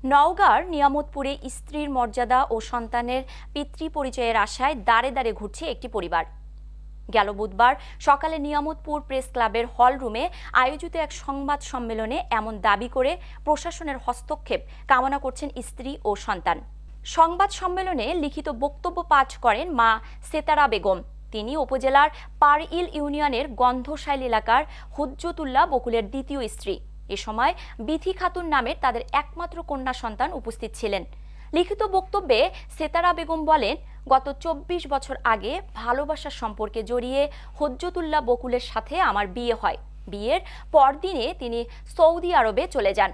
নওগাঁর নিয়ামতপুরে স্ত্রীর মর্যাদা ও সন্তানের পিতৃ পরিচয়ের আশায় দাঁড়ে দাঁড়ে ঘুরছে একটি পরিবার। গেল বুধবার সকালে নিয়ামতপুর প্রেস ক্লাবের হল রুমে আয়োজিত এক সংবাদ সম্মেলনে এমন দাবি করে প্রশাসনের হস্তক্ষেপ কামনা করছেন স্ত্রী ও সন্তান। সংবাদ সম্মেলনে লিখিত বক্তব্য পাঠ করেন মা সেতারা বেগম। তিনি উপজেলার পারইল ইউনিয়নের গন্ধশাইল এলাকার হুজ্জতুল্লাহ বকুলের দ্বিতীয় স্ত্রী। এ সময় বিথি খাতুন নামের তাদের একমাত্র কন্যা সন্তান উপস্থিত ছিলেন। লিখিত বক্তব্যে সেতারা বেগম বলেন, গত ২৪ বছর আগে ভালোবাসার সম্পর্কে জড়িয়ে হুজ্জতুল্লাহ বকুলের সাথে আমার বিয়ে হয়। বিয়ের পরদিনে তিনি সৌদি আরবে চলে যান।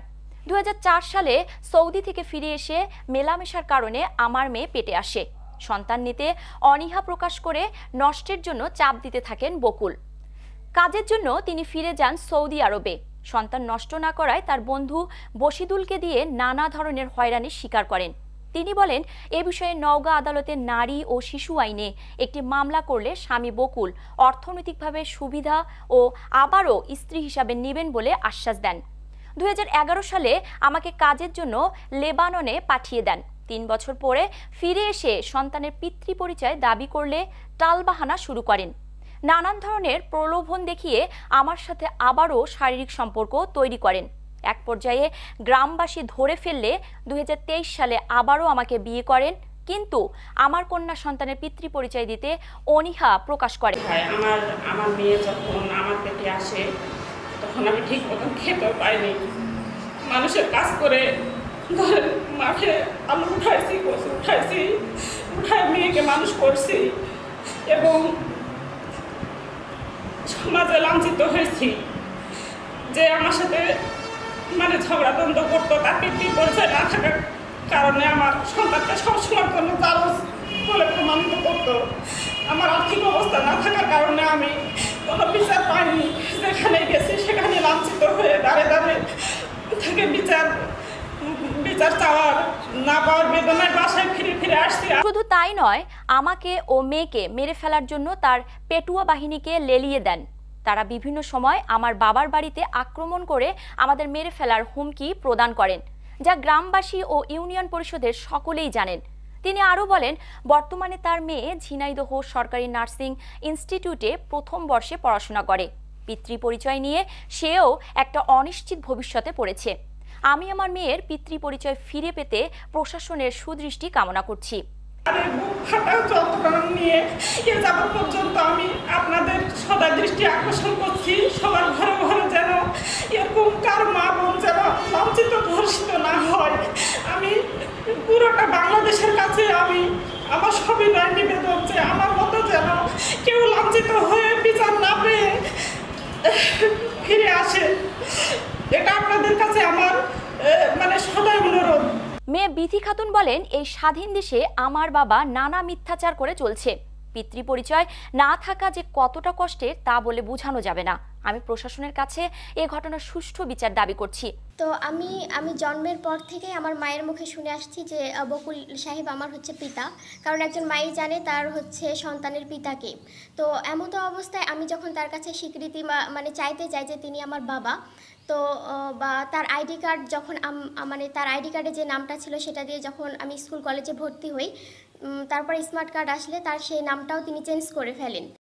২০০৪ সালে সৌদি থেকে ফিরে এসে মেলামেশার কারণে আমার মেয়ে পেটে আসে। সন্তান নিতে অনীহা প্রকাশ করে নষ্টের জন্য চাপ দিতে থাকেন বকুল। কাজের জন্য তিনি ফিরে যান সৌদি আরবে। সন্তান নষ্ট না করায় তার বন্ধু বশিদুলকে দিয়ে নানা ধরনের হয়রানির শিকার করেন। তিনি বলেন, এ বিষয়ে নওগাঁ আদালতে নারী ও শিশু আইনে একটি মামলা করলে স্বামী বকুল অর্থনৈতিকভাবে সুবিধা ও আবারও স্ত্রী হিসাবে নেবেন বলে আশ্বাস দেন। ২০১১ সালে আমাকে কাজের জন্য লেবাননে পাঠিয়ে দেন। ৩ বছর পরে ফিরে এসে সন্তানের পিতৃ পরিচয় দাবি করলে টালবাহানা শুরু করেন। নানান ধরনের প্রলোভন দেখিয়ে আমার সাথে আবারও শারীরিক সম্পর্ক তৈরি করেন। এক পর্যায়ে গ্রামবাসী ধরে ফেললে ২০২৩ সালে আবারও আমাকে বিয়ে করেন, কিন্তু আমার কন্যা সন্তানের পিতৃ পরিচয় দিতে অনীহা প্রকাশ করেন। আমার মেয়ে যখন আমার পেটে আসে তখন আমি ঠিক মতন খেতে পাইনি। মানুষের কাজ করে মাঠে আলু উঠাইছি, কচু উঠাইছি, উঠায় মেয়েকে মানুষ করছি এবং সমাজে লাঞ্ছিত হয়েছি। যে আমার সাথে ঝগড়াদ্বন্দ্ব করতো, তার পিতৃ পরিচয় না থাকার কারণে আমার সন্তানকে সবসময়ের জন্য জারজ বলে প্রমাণিত করতো। আমার আর্থিক অবস্থা না থাকার কারণে আমি কোনো বিচার পাইনি। যেখানে গেছি সেখানে লাঞ্ছিত হয়ে দাঁড়ে দাঁড়ে থেকে বিচার চাওয়ার না পাওয়ার বেদনায় বাসায় ফিরে ফিরে আসছি। শুধু তাই নয়, আমাকে ও মেয়েকে মেরে ফেলার জন্য তার পেটুয়া বাহিনীকে লেলিয়ে দেন। তারা বিভিন্ন সময় আমার বাবার বাড়িতে আক্রমণ করে আমাদের মেরে ফেলার হুমকি প্রদান করেন, যা গ্রামবাসী ও ইউনিয়ন পরিষদের সকলেই জানেন। তিনি আরও বলেন, বর্তমানে তার মেয়ে ঝিনাইদহ সরকারি নার্সিং ইনস্টিটিউটে প্রথম বর্ষে পড়াশোনা করে। পিতৃ পরিচয় নিয়ে সেও একটা অনিশ্চিত ভবিষ্যতে পড়েছে। আমি আমার মেয়ের পিতৃ পরিচয় ফিরে পেতে প্রশাসনের সুদৃষ্টি কামনা করছি। নিয়ে এ যাবৎ পর্যন্ত আমি আপনাদের সদা দৃষ্টি আকর্ষণ করছি, সবার ঘরে ঘরে যেন এরকম কার মা বোন যেন লাঞ্ছিত ধর্ষিত না হয়। আমি পুরোটা বাংলাদেশের কাছে আমি আমার সবিনয় নিবেদন যে আমার মতো যেন কেউ লাঞ্ছিত হয়ে বিচার না পেয়ে ফিরে আসে। এটা আপনাদের কাছে আমার সদয় অনুরোধ। মেয়ে বিথি খাতুন বলেন, এই স্বাধীন দেশে আমার বাবা নানা মিথ্যাচার করে চলছে। পিতৃ পরিচয় না থাকা যে কতটা কষ্টের তা বলে বোঝানো যাবে না। আমি প্রশাসনের কাছে এ ঘটনার সুষ্ঠু বিচার দাবি করছি। তো আমি জন্মের পর থেকে আমার মায়ের মুখে শুনে আসছি যে বকুল সাহেব আমার হচ্ছে পিতা, কারণ একজন মাই জানে তার হচ্ছে সন্তানের পিতাকে। তো এমত অবস্থায় আমি যখন তার কাছে স্বীকৃতি চাইতে চাই যে তিনি আমার বাবা, তো বা তার আইডি কার্ড যখন তার আইডি কার্ডে যে নামটা ছিল সেটা দিয়ে যখন আমি স্কুল কলেজে ভর্তি হই, তারপর স্মার্ট কার্ড আসলে তার সেই নামটাও তিনি চেঞ্জ করে ফেলেন।